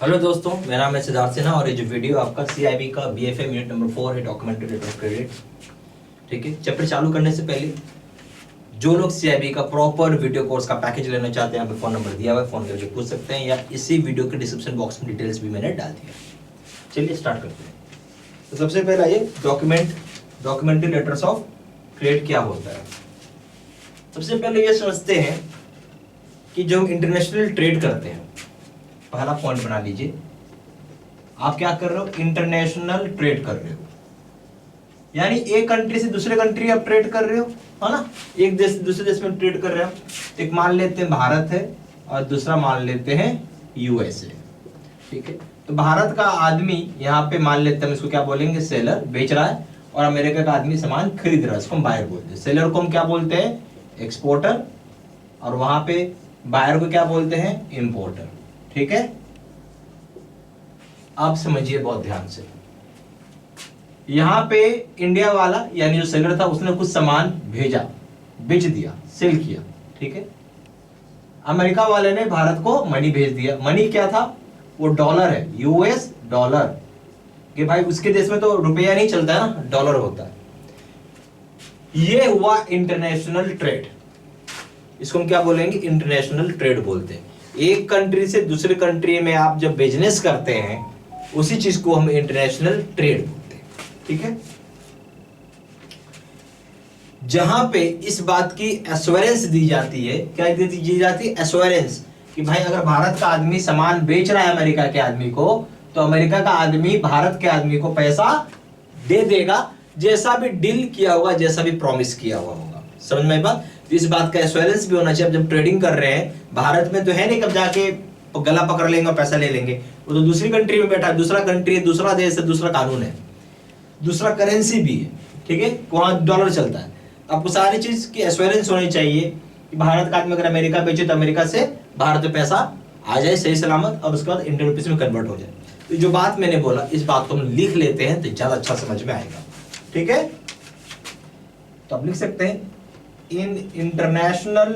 Hello दोस्तों, मेरा नाम है सिद्धार्थ सिन्हा और ये जो वीडियो आपका सीआईबी का बीएफए यूनिट नंबर 4 है, डॉक्यूमेंटेड लेटर ऑफ क्रेडिट। ठीक है, चैप्टर चालू करने से पहले जो लोग सीआईबी का प्रॉपर वीडियो कोर्स का पैकेज लेना चाहते हैं, यहाँ पे फोन नंबर दिया हुआ है, फोन करके पूछ सकते हैं, या इसी वीडियो के डिस्क्रिप्शन बॉक्स में डिटेल्स भी मैंने डाल दिया। चलिए स्टार्ट करते हैं। तो सबसे पहला ये डॉक्यूमेंटेड लेटर्स ऑफ क्रेडिट क्या होता है। सबसे पहले ये समझते हैं कि जो हम इंटरनेशनल ट्रेड करते हैं, पहला पॉइंट बना लीजिए, आप क्या कर रहे हो? इंटरनेशनल ट्रेड कर रहे हो, यानी एक कंट्री से दूसरे कंट्री आप ट्रेड कर रहे हो, है ना। एक देश से दूसरे देश में ट्रेड कर रहे हो। एक मान लेते हैं भारत है और दूसरा मान लेते हैं यूएसए। ठीक है, तो भारत का आदमी यहाँ पे मान लेते हैं, इसको क्या बोलेंगे? सेलर, बेच रहा है, और अमेरिका का आदमी सामान खरीद रहा है, इसको हम बायर बोलते हैं। सेलर को हम क्या बोलते हैं? एक्सपोर्टर, और वहां पे बायर को क्या बोलते हैं? इंपोर्टर। ठीक है, आप समझिए बहुत ध्यान से। यहां पे इंडिया वाला यानी जो सेलर था उसने कुछ सामान भेजा, बेच दिया, सेल किया। ठीक है, अमेरिका वाले ने भारत को मनी भेज दिया। मनी क्या था? वो डॉलर है, यूएस डॉलर। कि भाई उसके देश में तो रुपया नहीं चलता है ना, डॉलर होता है। ये हुआ इंटरनेशनल ट्रेड। इसको हम क्या बोलेंगे? इंटरनेशनल ट्रेड बोलते हैं। एक कंट्री से दूसरे कंट्री में आप जब बिजनेस करते हैं, उसी चीज को हम इंटरनेशनल ट्रेड बोलते हैं। ठीक है, जहां पे इस बात की एश्योरेंस दी जाती है, क्या दी जाती है? एश्योरेंस, कि भाई अगर भारत का आदमी सामान बेच रहा है अमेरिका के आदमी को, तो अमेरिका का आदमी भारत के आदमी को पैसा दे देगा, जैसा भी डील किया होगा, जैसा भी प्रॉमिस किया हुआ होगा। समझ में बात? तो इस बात का एश्योरेंस भी होना चाहिए। जब ट्रेडिंग कर रहे हैं, भारत में तो है नहीं कब जाके गला पकड़ लेंगे और पैसा ले लेंगे। वो तो दूसरी कंट्री में बैठा है, दूसरा कंट्री है, दूसरा देश है, दूसरा कानून है, दूसरा करेंसी भी है। ठीक है, वहां डॉलर चलता है। आपको सारी चीज की एश्योरेंस होनी चाहिए कि भारत का आदमी अगर अमेरिका बेचे तो अमेरिका से भारत में पैसा आ जाए सही सलामत, और उसके बाद इंडियन रुपीज में कन्वर्ट हो जाए। तो जो बात मैंने बोला, इस बात को हम लिख लेते हैं तो ज्यादा अच्छा समझ में आएगा। ठीक है, तो आप लिख सकते हैं, in international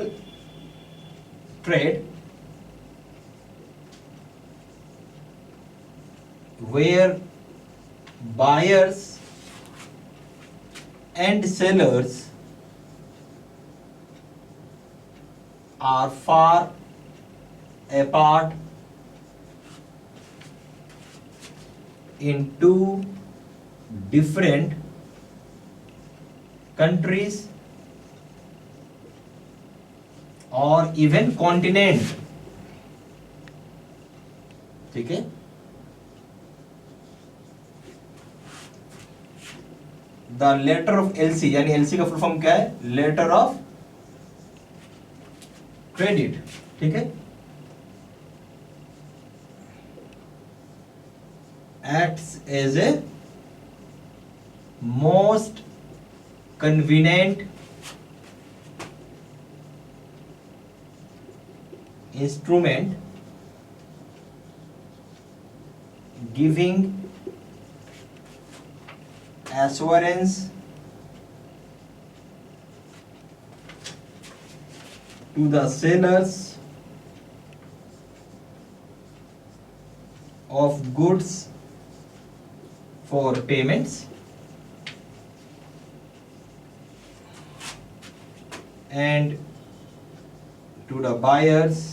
trade where buyers and sellers are far apart in two different countries और इवन कॉन्टिनेंट। ठीक है, द लेटर ऑफ एलसी, यानी एलसी का फुल फॉर्म क्या है? Letter of credit. ठीक है, acts as a most convenient instrument giving assurance to the sellers of goods for payments and to the buyers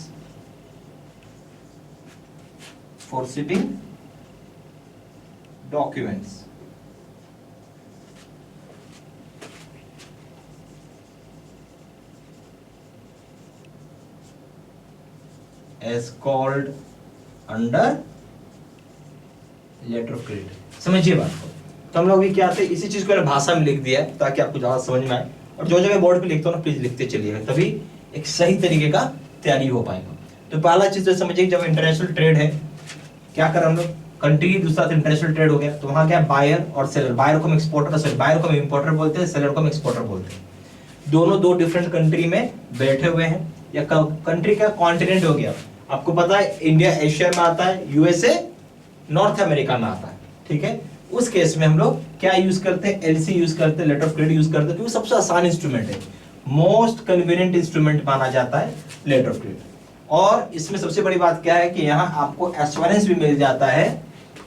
for shipping documents. As called under letter of credit. समझिए बात को। तो हम लोग भी क्या थे, इसी चीज को भाषा में लिख दिया ताकि आपको ज्यादा समझ में आए। और जो जगह बोर्ड पे लिखते हो ना, प्लीज लिखते चलिएगा, तभी एक सही तरीके का तैयारी हो पाएगा। तो पहला चीज तो समझिए, जब इंटरनेशनल ट्रेड है, क्या कर हम लोग? कंट्री दूसरा से इंटरनेशनल ट्रेड हो गया, तो वहां क्या है? बायर और सेलर। बायर को हम एक्सपोर्टर, बायर को हम इंपोर्टर बोलते हैं, सेलर को हम एक्सपोर्टर बोलते हैं। दोनों दो डिफरेंट कंट्री में बैठे हुए हैं, या कंट्री का कॉन्टिनेंट हो गया। आपको पता है इंडिया एशिया में आता है, यूएसए नॉर्थ अमेरिका में आता है। ठीक है, उस केस में हम लोग क्या यूज करते हैं? एलसी यूज करते हैं, लेटर ऑफ क्रेडिट यूज करते हैं, क्योंकि सबसे आसान इंस्ट्रूमेंट है, मोस्ट कन्वीनियंट इंस्ट्रूमेंट माना जाता है लेटर ऑफ क्रेडिट। और इसमें सबसे बड़ी बात क्या है कि यहाँ आपको एश्योरेंस भी मिल जाता है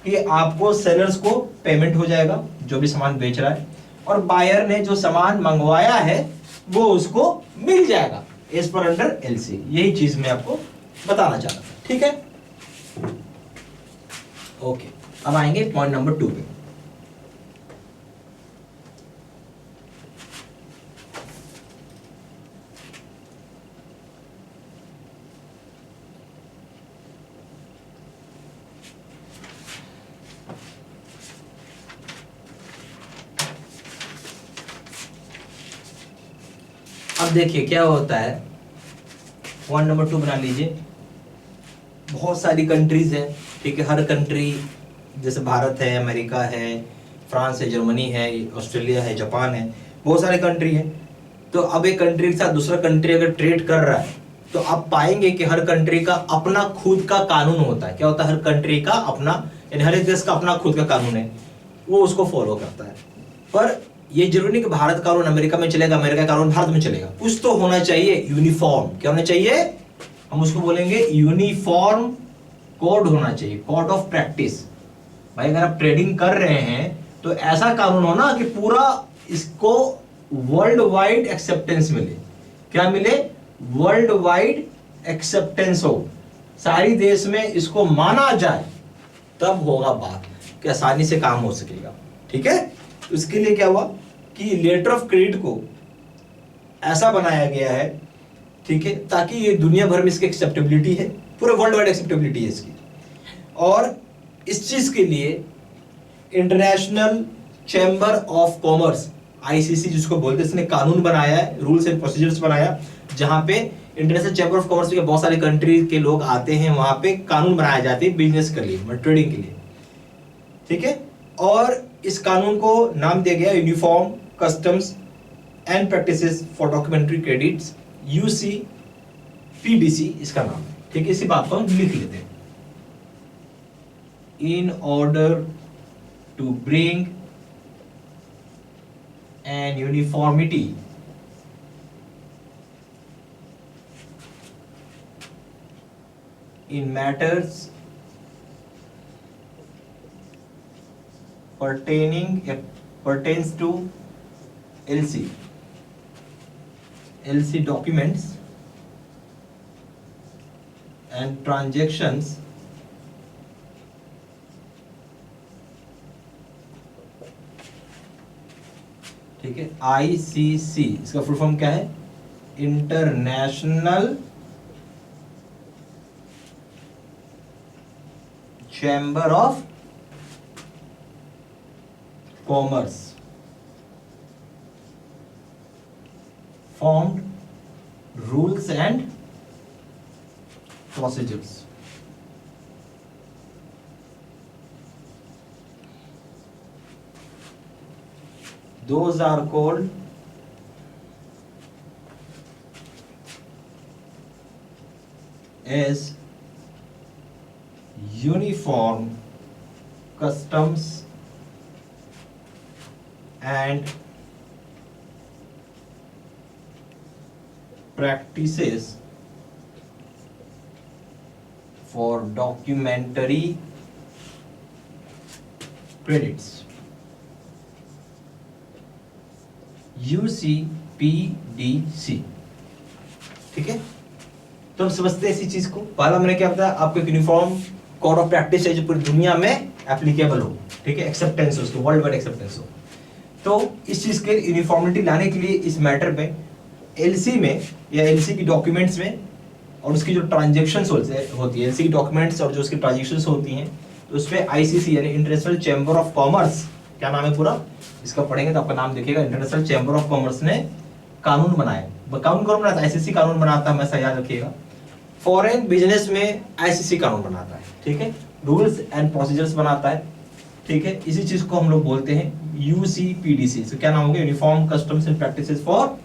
कि आपको सेलर्स को पेमेंट हो जाएगा जो भी सामान बेच रहा है, और बायर ने जो सामान मंगवाया है वो उसको मिल जाएगा एज पर अंडर एलसी। यही चीज मैं आपको बताना चाहता था, ठीक है। ओके, अब आएंगे पॉइंट नंबर 2 पे। अब देखिए क्या होता है, पॉइंट नंबर 2 बना लीजिए। बहुत सारी कंट्रीज है, ठीक है। हर कंट्री जैसे भारत है, अमेरिका है, फ्रांस है, जर्मनी है, ऑस्ट्रेलिया है, जापान है, बहुत सारे कंट्री है। तो अब एक कंट्री के साथ दूसरा कंट्री अगर ट्रेड कर रहा है तो आप पाएंगे कि हर कंट्री का अपना खुद का कानून होता है। क्या होता है? हर कंट्री का अपना, यानी हर एक देश का अपना खुद का कानून है, वो उसको फॉलो करता है। पर ये जरूरी नहीं कि भारत कानून अमेरिका में चलेगा, अमेरिका कानून भारत में चलेगा। कुछ तो होना चाहिए यूनिफॉर्म। क्या होना चाहिए? हम उसको बोलेंगे यूनिफॉर्म कोड होना चाहिए, कोड ऑफ प्रैक्टिस। भाई अगर आप ट्रेडिंग कर रहे हैं तो ऐसा कानून हो ना कि पूरा इसको वर्ल्ड वाइड एक्सेप्टेंस मिले। क्या मिले? वर्ल्ड वाइड एक्सेप्टेंस हो, सारी देश में इसको माना जाए, तब होगा बात कि आसानी से काम हो सकेगा, ठीक है। तो इसके लिए क्या हुआ कि लेटर ऑफ क्रेडिट को ऐसा बनाया गया है, ठीक है, ताकि ये दुनिया भर में इसकी एक्सेप्टेबिलिटी है, पूरे वर्ल्ड वाइड एक्सेप्टेबिलिटी है इसकी। और इस चीज के लिए international chamber of commerce, ICC जिसको बोलते हैं, इसने कानून बनाया है, रूल्स एंड प्रोसीजर्स बनाया, जहां पे इंटरनेशनल चैम्बर ऑफ कॉमर्स के बहुत सारे कंट्री के लोग आते हैं, वहां पे कानून बनाए जाते हैं बिजनेस के लिए, मतलब ट्रेडिंग के लिए, ठीक है। और इस कानून को नाम दिया गया uniform customs and practices for documentary credits, UCPDC इसका नाम है, ठीक है। इसी बात को हम लिख लेते हैं। In order to bring an uniformity in matters pertains to LC documents and transactions ठीक है। ICC इसका फुल फॉर्म क्या है? International chamber of commerce formed rules and procedures. Those are called as uniform customs and practices for documentary credits, UCPDC, ठीक है। तो हम समझते हैं इसी चीज को। पहला मैंने क्या बताया आपको, एक यूनिफॉर्म कोड ऑफ प्रैक्टिस है जो पूरी दुनिया में एप्लीकेबल हो, ठीक है, एक्सेप्टेंस हो, उसको वर्ल्ड वाइड एक्सेप्टेंस हो। तो इस चीज के यूनिफॉर्मिटी लाने के लिए इस मैटर पे एलसी में या एलसी की डॉक्यूमेंट्स में और उसकी जो ट्रांजेक्शन्स होती है, एलसी की डॉक्यूमेंट्स और जो उसकी ट्रांजेक्शन्स होती हैं, तो उस पर आईसीसी यानी इंटरनेशनल चैम्बर ऑफ कॉमर्स, क्या नाम है पूरा इसका, पढ़ेंगे तो आपका नाम दिखेगा, इंटरनेशनल चैम्बर ऑफ कॉमर्स ने कानून बनाया। कानून कौन बनाता है? आईसीसी कानून बनाता है, हमेशा याद रखिएगा। फॉरेन बिजनेस में आईसीसी कानून बनाता है, ठीक है, रूल्स एंड प्रोसीजर्स बनाता है, ठीक है। इसी चीज को हम लोग बोलते हैं यूसीपीडीसी। तो क्या नाम होगा? Uniform customs and practices for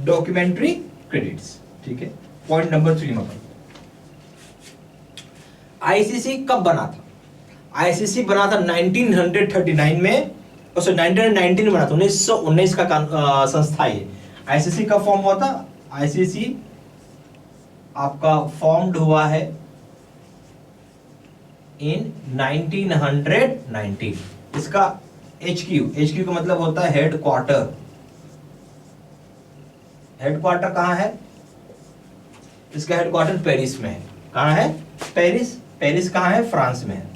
documentary credits, ठीक है। पॉइंट नंबर 3 मतलब आईसीसी कब बना था? आईसीसी बना था 1939 में, और 1919 में बना था, 1919 का संस्था ये। आईसीसी का फॉर्म हुआ था, आईसीसी आपका फॉर्म्ड हुआ है इन 1919। इसका HQ का मतलब होता है हेडक्वार्टर। हेडक्वार्टर कहां है? इसका हेडक्वार्टर पेरिस में है। कहां है? पेरिस। पेरिस कहां है? फ्रांस में है।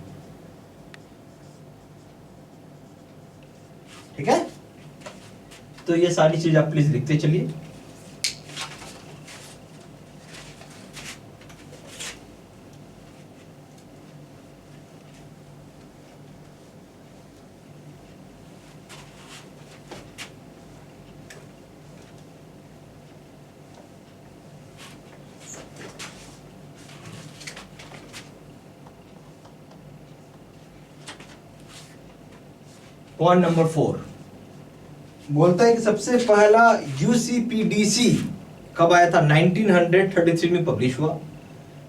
ठीक है, तो ये सारी चीज आप प्लीज लिखते चलिए। पॉइंट नंबर 4 बोलता है कि सबसे पहला यूसीपीडीसी कब आया था? 1933 में पब्लिश हुआ।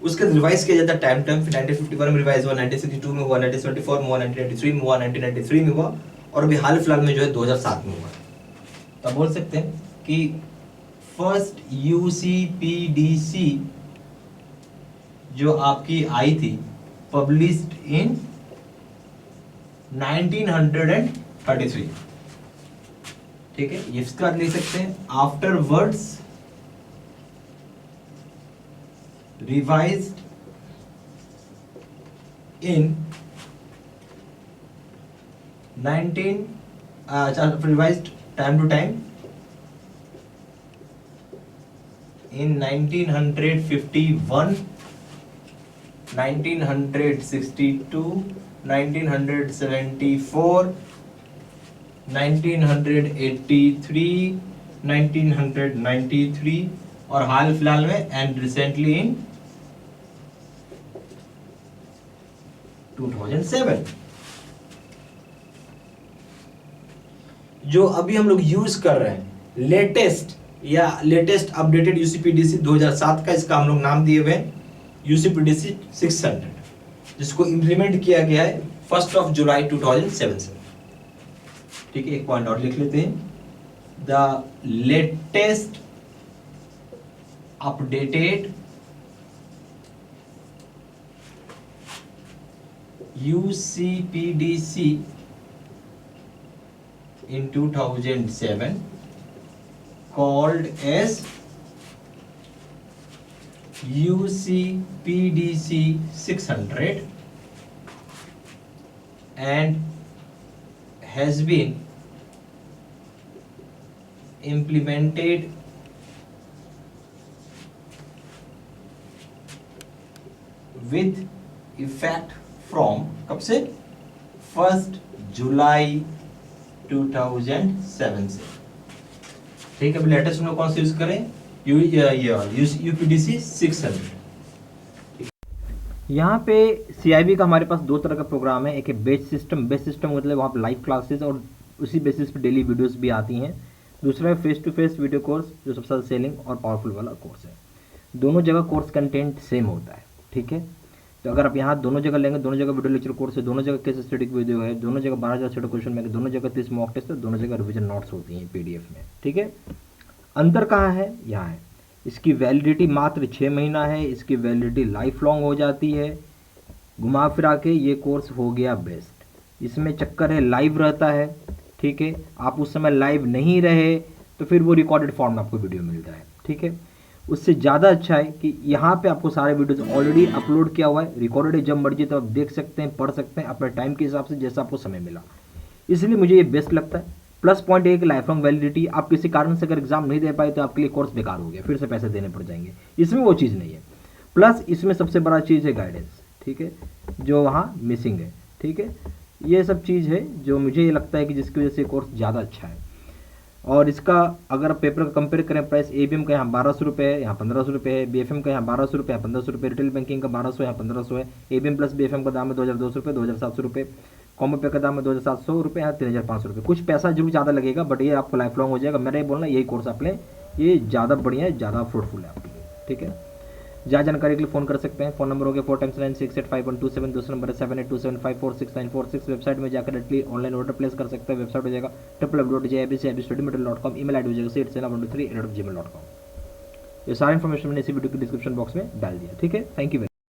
उसके रिवाइज किया जाता टाइम टाइम, फिर 1951 में रिवाइज हुआ, 1962 में हुआ, 1974 में हुआ, 1983 में हुआ, 1993 में हुआ, और अभी हाल फिलहाल में जो है 2007 में हुआ। तो आप बोल सकते हैं कि फर्स्ट यूसीपीडीसी जो आपकी आई थी पब्लिश्ड इन 1933। ठीक है, इसका लिख सकते हैं afterwards revised in revised time to time in 1951, 1962, 1974, 1983, 1993 और हाल फिलहाल में एंड रिसेंटली इन 2007। जो अभी हम लोग यूज कर रहे हैं लेटेस्ट अपडेटेड यूसीपीडीसी 2007 का, इसका हम लोग नाम दिए हुए यूसीपीडीसी 600, जिसको इंप्लीमेंट किया गया है 1 जुलाई 2007 से। ठीक है, एक पॉइंट और लिख लेते हैं, the latest updated UCPDC in 2007 called as UCPDC 600 and has been implemented with effect from कब से? 1 जुलाई 2007 से। ठीक है, अब लेटेस्ट हम लोग कौन सा यूज करें? यूपीडीसी 600। यहाँ पे सीआईबी का हमारे पास दो तरह का प्रोग्राम है। एक है बेस सिस्टम मतलब वहाँ पे लाइव क्लासेस और उसी बेसिस पे डेली वीडियोस भी आती हैं। दूसरा है face to face video course, जो सबसे ज़्यादा सेलिंग और पावरफुल वाला कोर्स है। दोनों जगह कोर्स कंटेंट सेम होता है। ठीक है, तो अगर आप यहाँ दोनों जगह लेंगे, दोनों जगह वीडियो लेक्चर कोर्स है, दोनों जगह केस स्टडी की वीडियो है, दोनों जगह 12,000 सेट क्वेश्चन बैंक, दोनों जगह 30 मॉक टेस्ट है, दोनों जगह रिवीजन नोट्स होती हैं पीडीएफ में। ठीक है, अंतर कहाँ है? यहाँ है, इसकी वैलिडिटी मात्र 6 महीना है, इसकी वैलिडिटी लाइफ लॉन्ग हो जाती है। घुमा फिरा के ये कोर्स हो गया बेस्ट। इसमें चक्कर है लाइव रहता है। ठीक है, आप उस समय लाइव नहीं रहे तो फिर वो रिकॉर्डेड फॉर्म में आपको वीडियो मिलता है। ठीक है, उससे ज़्यादा अच्छा है कि यहाँ पे आपको सारे वीडियोस ऑलरेडी अपलोड किया हुआ है, रिकॉर्डेड है, जब मर्जी तो आप देख सकते हैं, पढ़ सकते हैं अपने टाइम के हिसाब से, जैसा आपको समय मिला। इसलिए मुझे ये बेस्ट लगता है। प्लस पॉइंट एक लाइफ लॉन्ग वैलिडिटी। आप किसी कारण से अगर एग्जाम नहीं दे पाए तो आपके लिए कोर्स बेकार हो गया, फिर से पैसे देने पड़ जाएंगे। इसमें वो चीज़ नहीं है। प्लस इसमें सबसे बड़ा चीज़ है गाइडेंस। ठीक है, जो वहाँ मिसिंग है। ठीक है, ये सब चीज़ है जो मुझे ये लगता है कि जिसकी वजह से कोर्स ज़्यादा अच्छा है। और इसका अगर आप पेपर का कंपेयर करें, प्राइस एबीएम का यहाँ 1200 रुपये है, यहाँ 1500 रुपये है, बीएफएम का यहाँ 1200 रुपये, यहाँ 1500 रुपये, रिटेल बैंकिंग का 1200, यहाँ 1500 है। एबीएम प्लस बीएफएम का दाम है 2200 रुपये, 2700 रुपये। कॉम्बो पे का दाम है 2700 रुपये, यहाँ 3500 रुपये। कुछ पैसा जरूर ज़्यादा लगेगा, बट ये आपको लाइफ लॉन्ग हो जाएगा। मेरा ये बोलना, यही कोर्स आप लें, ये ज़्यादा बढ़िया है, ज़्यादा फ्रूटफुल है आपके लिए। ठीक है, ज़्यादा जानकारी के लिए फ़ोन कर सकते हैं। फ़ोन नंबर हो गया 4 टाइम्स 9685127, दूसरा नंबर है 7827546946। वेबसाइट में जाकर डायरेक्टली ऑनलाइन ऑर्डर प्लेस कर सकते हैं। वेबसाइट हो जाएगा www.jibcibstudymaterial.com। ईमेल आईडी हो जाएगा seat712@gmail.com। ये सारा इन्फॉर्मेशन मैंने इसी वीडियो के डिस्क्रिप्शन बॉक्स में डाल दिया। ठीक है, थैंक यू।